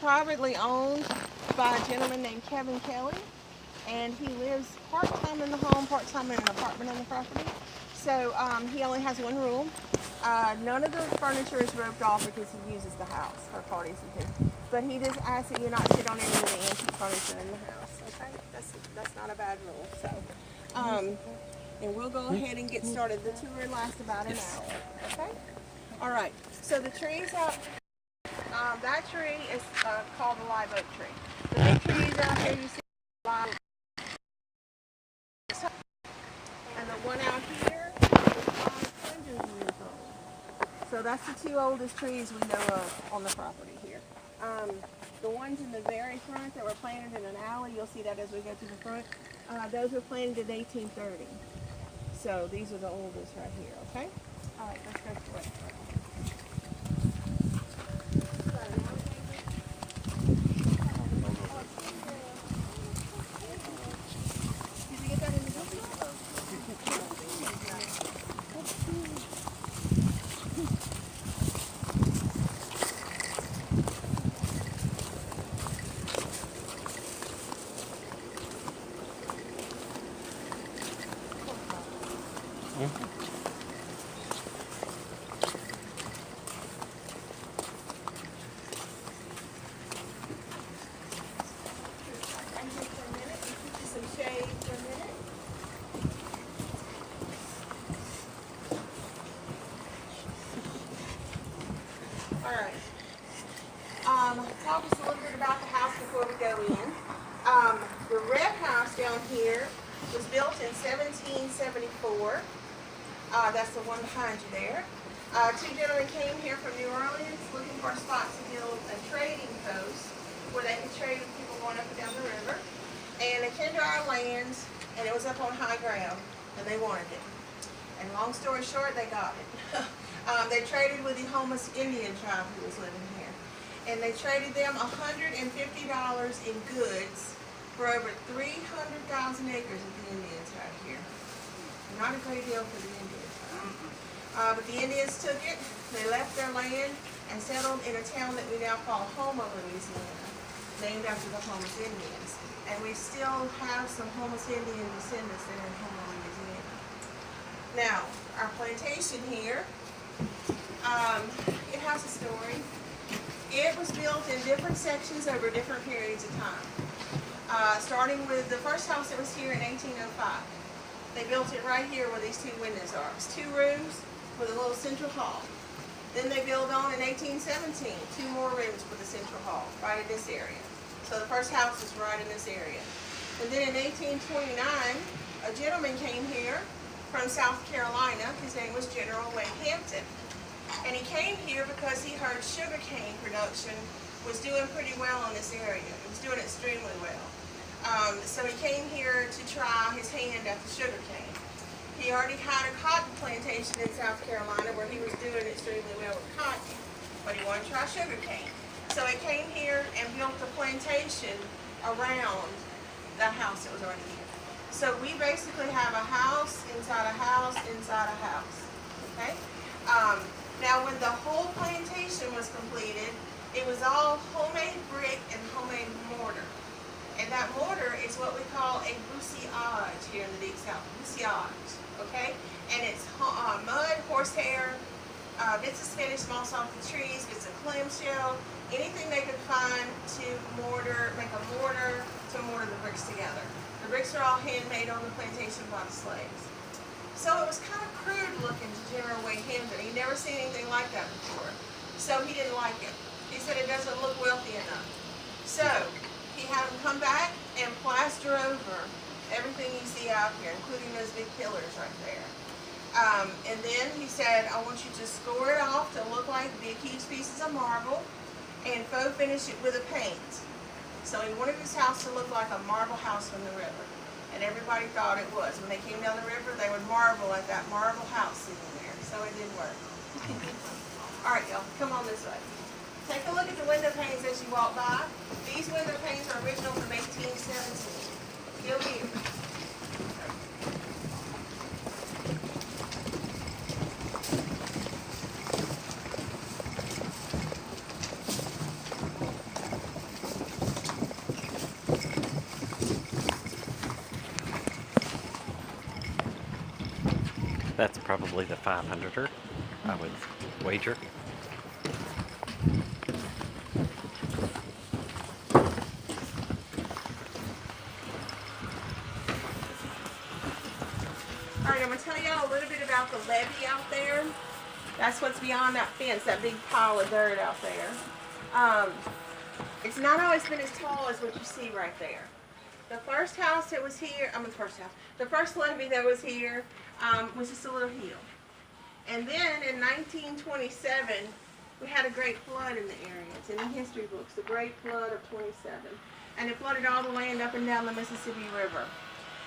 privately owned by a gentleman named Kevin Kelly, and he lives part-time in the home, part-time in an apartment on the property. So he only has one rule. None of the furniture is roped off because he uses the house for parties and things. But he just asks that you not sit on any of the antique furniture in the house. Okay, that's not a bad rule. So, and we'll go ahead and get started. The tour lasts about an hour. Okay. All right. So the trees out. That tree is called the live oak tree. The big trees out here you see live, and the one out here is 500 years old. So that's the two oldest trees we know of on the property here. The ones in the very front that were planted in an alley, you'll see that as we go to the front. Those were planted in 1830. So these are the oldest right here. Okay. All right. Let's go to it. Talk us a little bit about the house before we go in. The red house down here was built in 1774. That's the one behind you there. Two gentlemen came here from New Orleans looking for a spot to build a trading post where they could trade with people going up and down the river. And they came to our land, and it was up on high ground, and they wanted it. And long story short, they got it. They traded with the Houma Indian tribe who was living here. And they traded them $150 in goods for over 300,000 acres of the Indians right here. Not a great deal for the Indians. But the Indians took it, they left their land, and settled in a town that we now call Houma, Louisiana, named after the Houma Indians. And we still have some Houma Indian descendants there in Houma, Louisiana. Now, our plantation here, it has a story. It was built in different sections over different periods of time. Starting with the first house that was here in 1805. They built it right here where these two windows are. It's 2 rooms with a little central hall. Then they built on in 1817, 2 more rooms with a central hall, right in this area. So the first house is right in this area. And then in 1829, a gentleman came here from South Carolina. His name was General Wayne Hampton. And he came here because he heard sugarcane production was doing pretty well in this area. It was doing extremely well. So he came here to try his hand at the sugarcane. He already had a cotton plantation in South Carolina where he was doing extremely well with cotton, but he wanted to try sugarcane. So he came here and built a plantation around the house that was already here. So we basically have a house inside a house inside a house. Okay? Now, when the whole plantation was completed, it was all homemade brick and homemade mortar. And that mortar is what we call a bussiage here in the Deep South. Bussiage, okay? And it's mud, horsehair, bits of spinach, small salted trees, bits of clamshell, anything they could find to make a mortar to mortar the bricks together. The bricks are all handmade on the plantation by the slaves. So it was kind of crude looking to General Wayne Hampton. He'd never seen anything like that before. So he didn't like it. He said it doesn't look wealthy enough. So he had him come back and plaster over everything you see out here, including those big pillars right there. And then he said, I want you to score it off to look like big, huge pieces of marble and faux finish it with a paint. So he wanted his house to look like a marble house from the river. And everybody thought it was. When they came down the river, they would marvel at that marble house sitting there. So it didn't work. All right, y'all, come on this way. Take a look at the window panes as you walk by. These window panes are original from 1817. Still here. That's probably the 500er, I would wager. All right, I'm going to tell y'all a little bit about the levee out there. That's what's beyond that fence, that big pile of dirt out there. It's not always been as tall as what you see right there. The first house that was here, the first levee that was here was just a little hill. And then in 1927, we had a great flood in the area. It's in the history books, the Great Flood of 27. And it flooded all the land up and down the Mississippi River.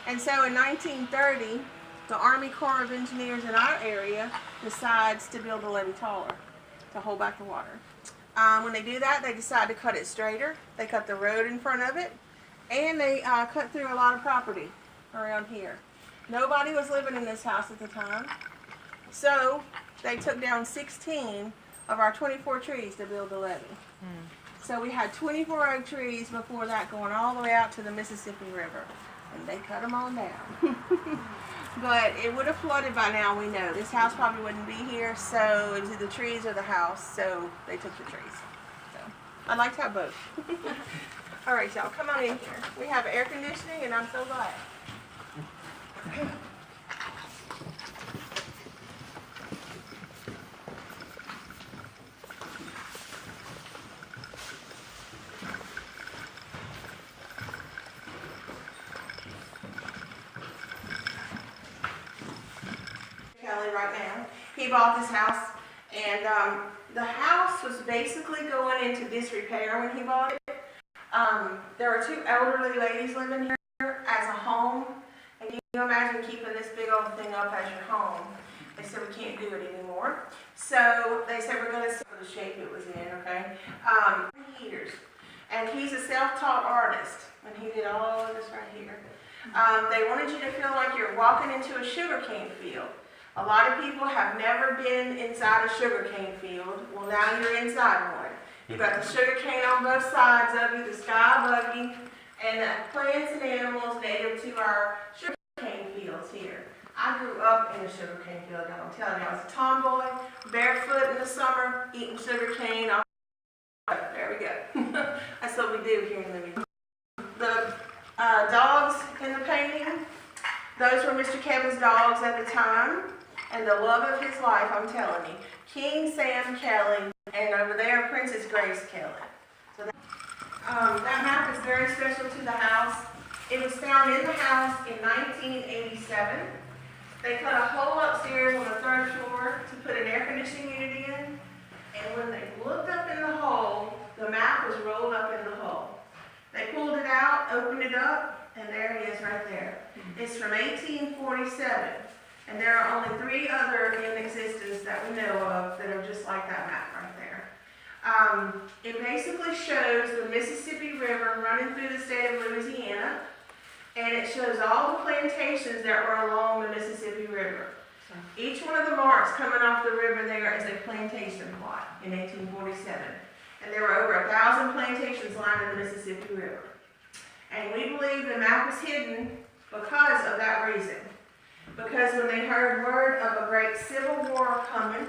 And so in 1930, the Army Corps of Engineers in our area decides to build the levee taller to hold back the water. When they do that, they decide to cut it straighter. They cut the road in front of it, and they cut through a lot of property around here. Nobody was living in this house at the time, so they took down 16 of our 24 trees to build the levee. So we had 24 oak trees before that going all the way out to the Mississippi River, and they cut them all down. But it would have flooded by now, we know. This house probably wouldn't be here, so it was either the trees or the house, so they took the trees. So I'd like to have both. All right, y'all, come on in here. We have air conditioning, and I'm so glad. Right now, he bought this house, and the house was basically going into disrepair when he bought it. There are two elderly ladies living here as a home, and can you imagine keeping this big old thing up as your home? They said we can't do it anymore, so they said we're going to sell the shape it was in. Okay, years, and he's a self-taught artist, and he did all of this right here. They wanted you to feel like you're walking into a sugarcane field. A lot of people have never been inside a sugarcane field. Well, now you're inside one. You've got the sugarcane on both sides of you, the sky above you, and plants and animals native to our sugarcane fields here. I grew up in a sugarcane field, I'm telling you. I was a tomboy, barefoot in the summer, eating sugarcane. There we go. That's what we do here in the The dogs in the painting, those were Mr. Kevin's dogs at the time. And the love of his life, I'm telling you, King Sam Kelly, and over there, Princess Grace Kelly. So that map is very special to the house. It was found in the house in 1987. They put a hole upstairs on the 3rd floor to put an air conditioning unit in. And when they looked up in the hole, the map was rolled up in the hole. They pulled it out, opened it up, and there it is right there. It's from 1847. And there are only 3 other in existence that we know of that are just like that map right there. It basically shows the Mississippi River running through the state of Louisiana, and it shows all the plantations that were along the Mississippi River. Each one of the marks coming off the river there is a plantation plot in 1847. And there were over 1,000 plantations lining the Mississippi River. And we believe the map was hidden because of that reason. Because when they heard word of a great civil war coming,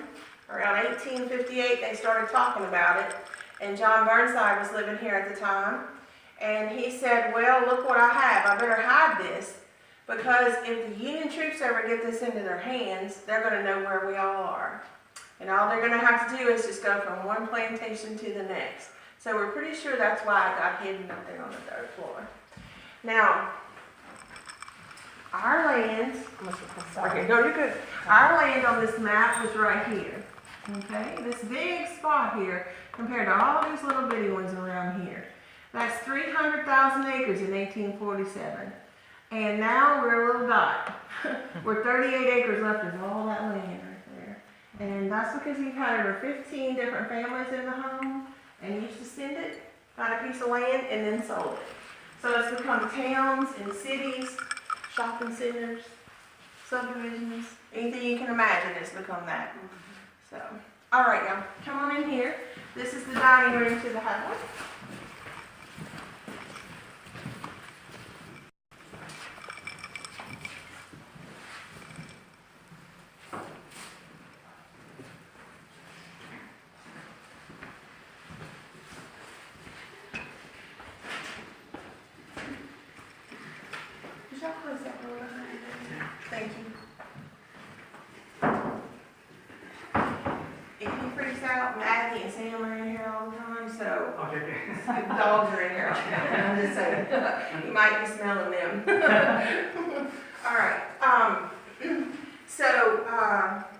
around 1858, they started talking about it. And John Burnside was living here at the time. And he said, well, look what I have. I better hide this. Because if the Union troops ever get this into their hands, they're going to know where we all are. And all they're going to have to do is just go from one plantation to the next. So we're pretty sure that's why it got hidden up there on the 3rd floor. Now, our land, okay, no, you're good. Our land on this map was right here. Okay, this big spot here compared to all these little bitty ones around here. That's 300,000 acres in 1847. And now we're a little dot. We're 38 acres left of all that land right there. And that's because we've had over 15 different families in the home and each descendant got a piece of land and then sold it. So it's become towns and cities, shopping centers, subdivisions, anything you can imagine it's become that. So, all right, y'all, come on in here. This is the dining room to the house. Maggie and Sam are in here all the time, so Okay, good. the dogs are in here all the time. I'm just saying, you might be smelling them. All right,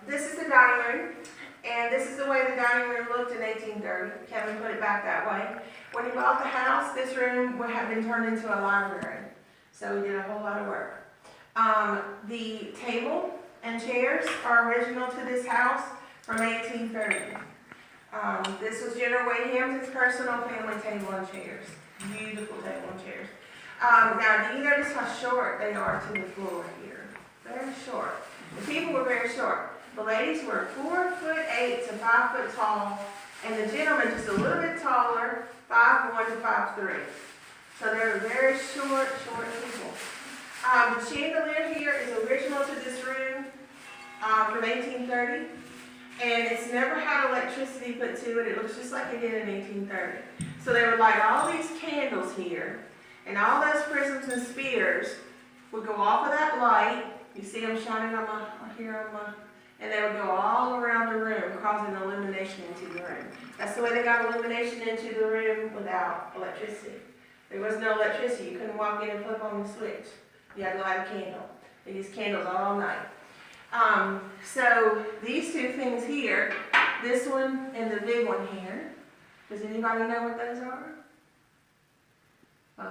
this is the dining room, and this is the way the dining room looked in 1830. Kevin put it back that way. When he bought the house, this room would have been turned into a library, so he did a whole lot of work. The table and chairs are original to this house from 1830. This was General Wade Hampton's personal family table and chairs. Beautiful table and chairs. Now, do you notice how short they are to the floor here? Very short. The people were very short. The ladies were 4'8" to 5 foot tall, and the gentlemen just a little bit taller, 5'1" to 5'3". So they're very short people. The chandelier here is original to this room from 1830, and it's never had electricity put to it. It looks just like it did in 1830. So they would light all these candles here, and all those prisms and spears would go off of that light. You see them shining on and they would go all around the room, causing illumination into the room. That's the way they got illumination into the room without electricity. There was no electricity. You couldn't walk in and flip on the switch. You had to light a candle. They used candles all night. So these two things here, this one and the big one here, does anybody know what those are?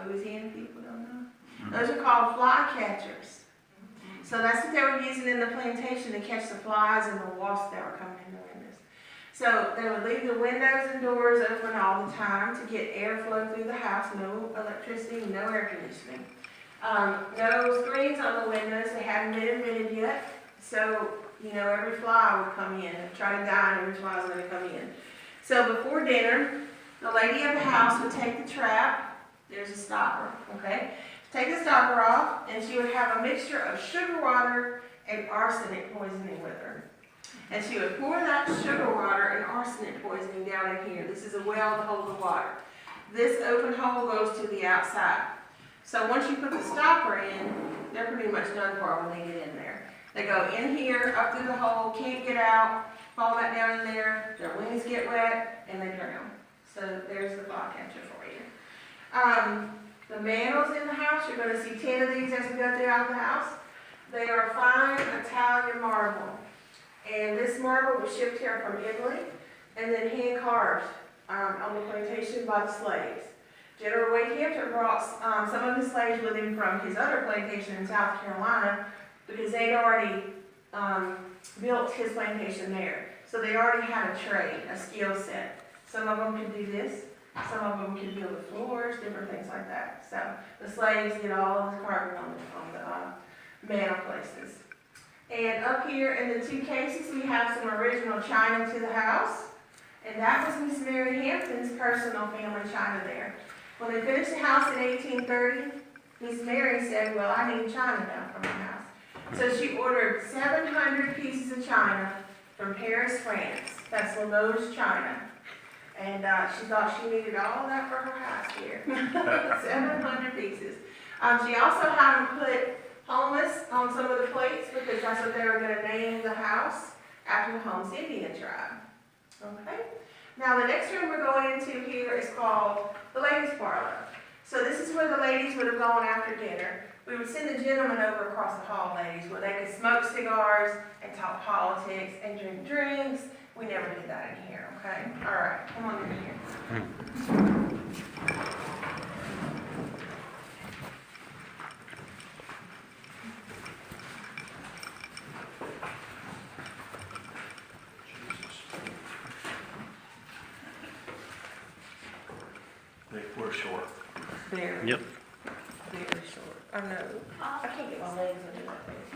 Louisiana people don't know. Those are called fly catchers. So that's what they were using in the plantation to catch the flies and the wasps that were coming in the windows. So they would leave the windows and doors open all the time to get airflow through the house. No electricity, no air conditioning. No screens on the windows. They hadn't been invented yet. So, every fly would come in and try to dine, every fly was going to come in. So before dinner, the lady of the house would take the trap. There's a stopper, okay? Take the stopper off, and she would have a mixture of sugar water and arsenic poisoning with her. And she would pour that sugar water and arsenic poisoning down in here. This is a well to hold the water. This open hole goes to the outside. So once you put the stopper in, they're pretty much done for when they get in there. They go in here, up through the hole, can't get out, fall back down in there, their wings get wet, and they drown. So there's the fly catcher for you. The mantles in the house, you're going to see 10 of these as we go throughout the house. They are fine Italian marble. And this marble was shipped here from Italy and then hand carved on the plantation by the slaves. General Wade Hampton brought some of the slaves with him from his other plantation in South Carolina because they'd already built his plantation there. So they already had a trade, a skill set. Some of them could do this. Some of them could build the floors, different things like that. So the slaves did all of the carving on the mantel places. And up here in the two cases, we have some original china to the house. And that was Miss Mary Hampton's personal family china there. When they finished the house in 1830, Miss Mary said, well, I need china now for my house. So she ordered 700 pieces of china from Paris, France. That's Limoges china. And she thought she needed all that for her house here. 700 pieces. She also had them put Houma on some of the plates because that's what they were going to name the house after the Houma Indian tribe. Okay? Now the next room we're going into here is called the ladies' parlor. So this is where the ladies would have gone after dinner. We would send the gentlemen over across the hall, ladies, where they could smoke cigars and talk politics and drink drinks. We never did that in here, okay? All right, come on in here. We're short. Very, Yep. very short. I know. I can't get my legs under that face.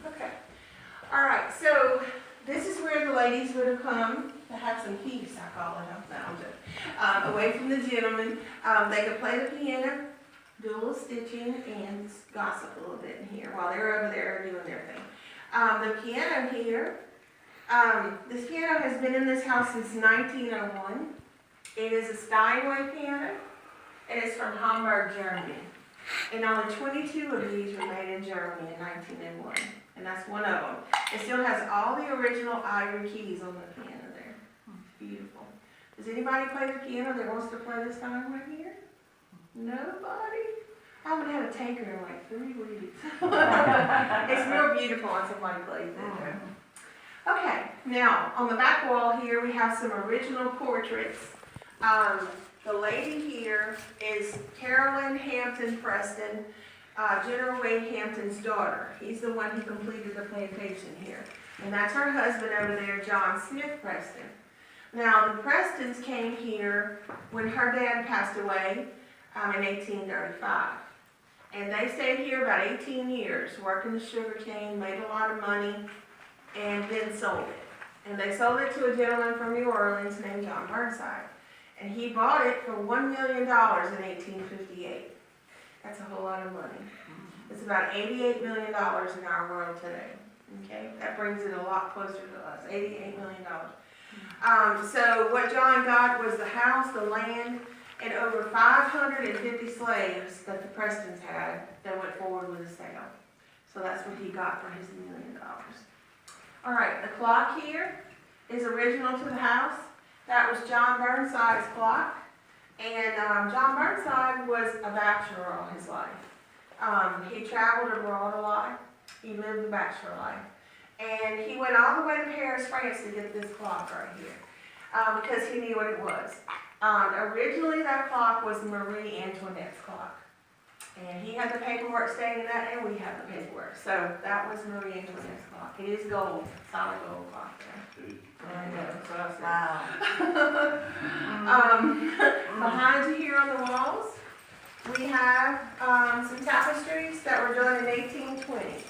Okay. All right, so this is where the ladies would have come to have some peace, I call it. Away from the gentlemen. They could play the piano, do a little stitching, and gossip a little bit in here while they're over there doing their thing. The piano here, this piano has been in this house since 1901. It is a Steinway piano, and it's from Hamburg, Germany. And only 22 of these were made in Germany in 1901. And that's one of them. It still has all the original ivory keys on the piano there. Beautiful. Does anybody play the piano that wants to play this time right here? Nobody? I haven't had a taker in like 3 weeks. It's real beautiful when somebody plays it. Okay, now on the back wall here we have some original portraits. The lady here is Carolyn Hampton Preston, General Wade Hampton's daughter. He's the one who completed the plantation here. And that's her husband over there, John Smith Preston. Now, the Prestons came here when her dad passed away in 1835. And they stayed here about 18 years, working the sugar cane, made a lot of money, and then sold it. And they sold it to a gentleman from New Orleans named John Burnside. And he bought it for $1 million in 1858. That's a whole lot of money. It's about $88 million in our world today. Okay, that brings it a lot closer to us, $88 million. So what John got was the house, the land, and over 550 slaves that the Prestons had that went forward with the sale. So that's what he got for his $1 million. All right, the clock here is original to the house. That was John Burnside's clock. And John Burnside was a bachelor all his life. He traveled abroad a lot. He lived the bachelor life. And he went all the way to Paris, France to get this clock right here because he knew what it was. Originally, that clock was Marie Antoinette's clock. And he had the paperwork stating that, and we have the paperwork. So that was Marie Antoinette's clock. It is gold, solid gold clock there. I know, that's what I said. Wow. Behind you here on the walls, we have some tapestries that were done in 1820.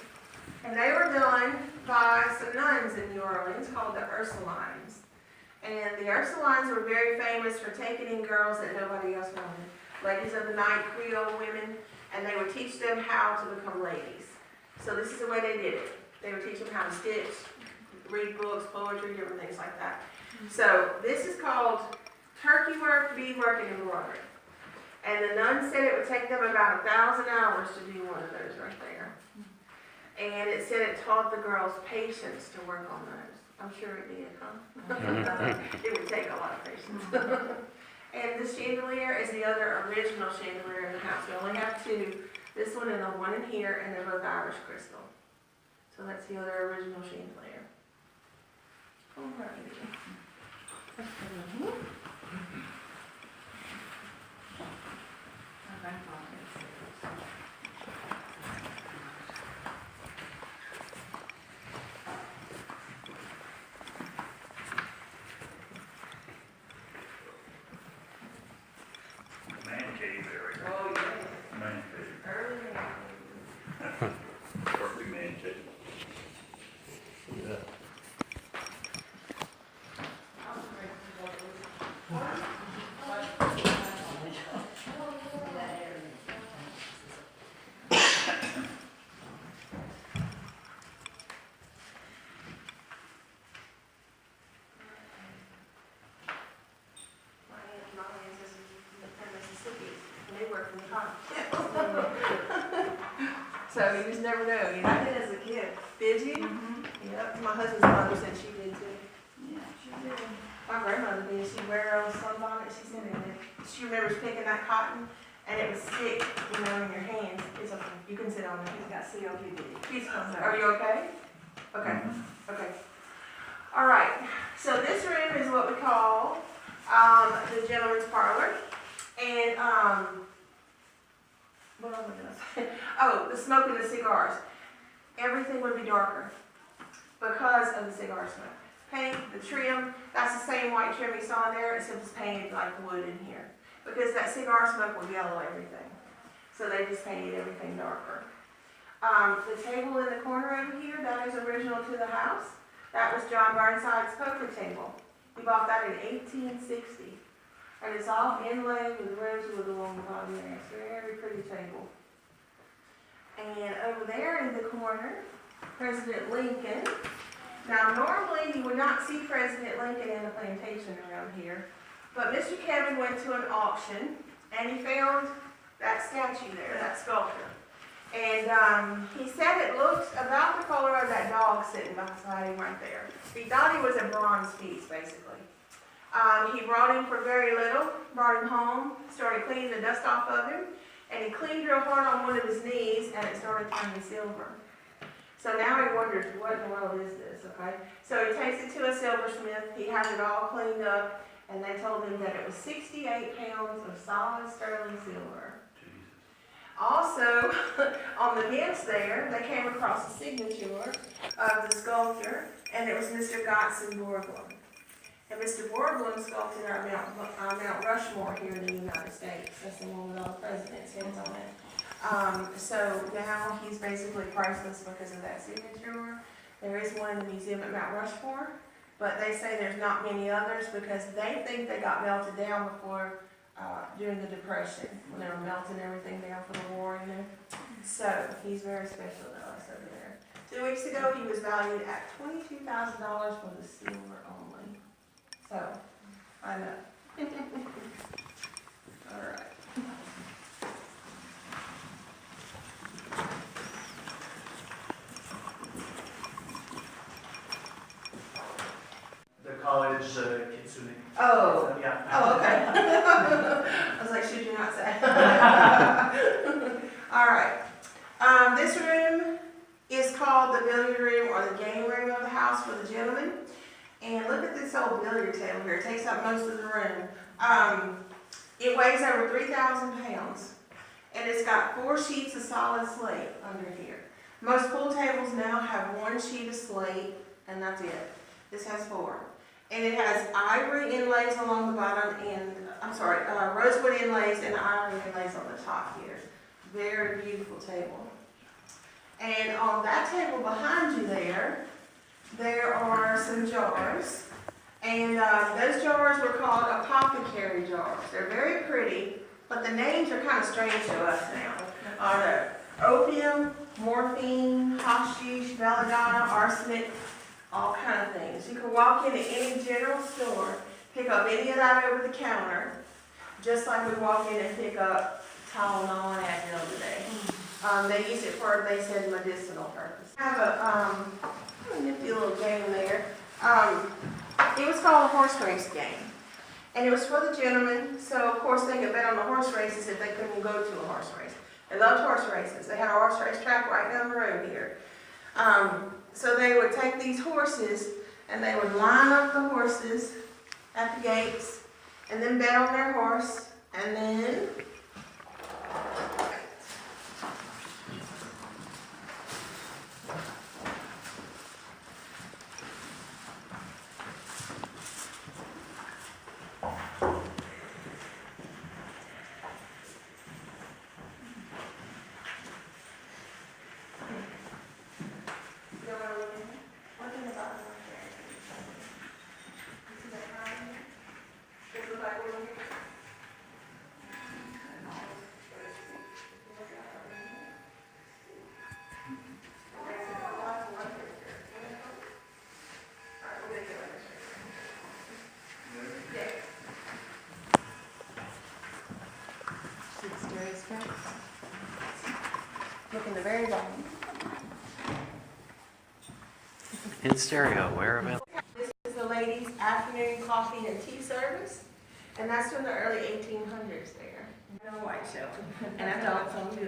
And they were done by some nuns in New Orleans called the Ursulines. And the Ursulines were very famous for taking in girls that nobody else wanted. Ladies of the night, Creole women, and they would teach them how to become ladies. So this is the way they did it. They would teach them how to stitch, read books, poetry, different things like that. So this is called turkey work, beadwork, and embroidery. And the nuns said it would take them about 1,000 hours to do one of those right there. And it said it taught the girls patience to work on those. I'm sure it did, huh? It would take a lot of patience. And this chandelier is the other original chandelier in the house. We only have 2. This one and the one in here, and they're both Irish crystal. So that's the other original chandelier. Alrighty. Man cave area. Oh, yeah. Man cave. Early. Perfect man cave. Yeah. So you just never know, you know? I did as a kid. Did you? Yep, my husband's mother said she did too. Yeah, she did. My grandmother did, she'd wear her own sunbonnet, she said, and she remembers picking that cotton, and it would stick, you know, in your hands. It's okay, you can sit on it. He's got COPD. Please come. Are you okay? Okay, okay. All right, so this room is what we call the gentleman's parlor, and what am I gonna say? Oh, the smoke of the cigars. Everything would be darker because of the cigar smoke. Paint, the trim, that's the same white trim you saw in there, except it's painted like wood in here. Because that cigar smoke will yellow everything. So they just painted everything darker. The table in the corner over here, that is original to the house. That was John Burnside's poker table. He bought that in 1860. And it's all inlaid with rosewood along the bottom there. It's a very pretty table. And over there in the corner, President Lincoln. Now normally you would not see President Lincoln in a plantation around here. But Mr. Kevin went to an auction and he found that statue there, that sculpture. And he said it looked about the color of that dog sitting beside him right there. He thought he was a bronze piece, basically. He brought him for very little, brought him home, started cleaning the dust off of him, and he cleaned real hard on one of his knees, and it started turning silver. So now he wonders, what in the world is this, okay? So he takes it to a silversmith, he has it all cleaned up, and they told him that it was 68 pounds of solid sterling silver. Also, on the bench there, they came across a signature of the sculptor, and it was Mr. Gotson Borglum. And Mr. Borglum sculpted our Mount Rushmore here in the United States. That's the one with all the presidents' heads on it. So now he's basically priceless because of that signature. There is one in the museum at Mount Rushmore, but they say there's not many others because they think they got melted down before during the Depression, when they were melting everything down for the war, you know. So he's very special to us over there. 2 weeks ago, he was valued at $22,000 for the silver only. So, I know. All right. The college kitsune. Oh. Yeah. Oh, okay. I was like, should you not say? All right. This room is called the billiard room or the game room of the house for the gentlemen. And look at this old billiard table here. It takes up most of the room. It weighs over 3,000 pounds. And it's got 4 sheets of solid slate under here. Most pool tables now have 1 sheet of slate, and that's it. This has 4. And it has ivory inlays along the bottom and, rosewood inlays and ivory inlays on the top here. Very beautiful table. And on that table behind you there are some jars. And those jars were called apothecary jars. They're very pretty, but the names are kind of strange to us now. Opium, morphine, hashish, belladonna, arsenic, all kind of things. You can walk into any general store, pick up any of that over the counter, just like we walk in and pick up Tylenol and Advil today. They use it for, they said, medicinal purpose. I have a nifty little game there. It was called a horse race game. And it was for the gentlemen, so of course they could bet on the horse races if they couldn't go to a horse race. They loved horse races. They had a horse race track right down the road here. So they would take these horses and they would line up the horses at the gates and then bet on their horse and then look in the very bottom. In stereo, where about? This is the ladies' afternoon coffee and tea service, and that's from the early 1800s there. No white show, and I thought it sounded good.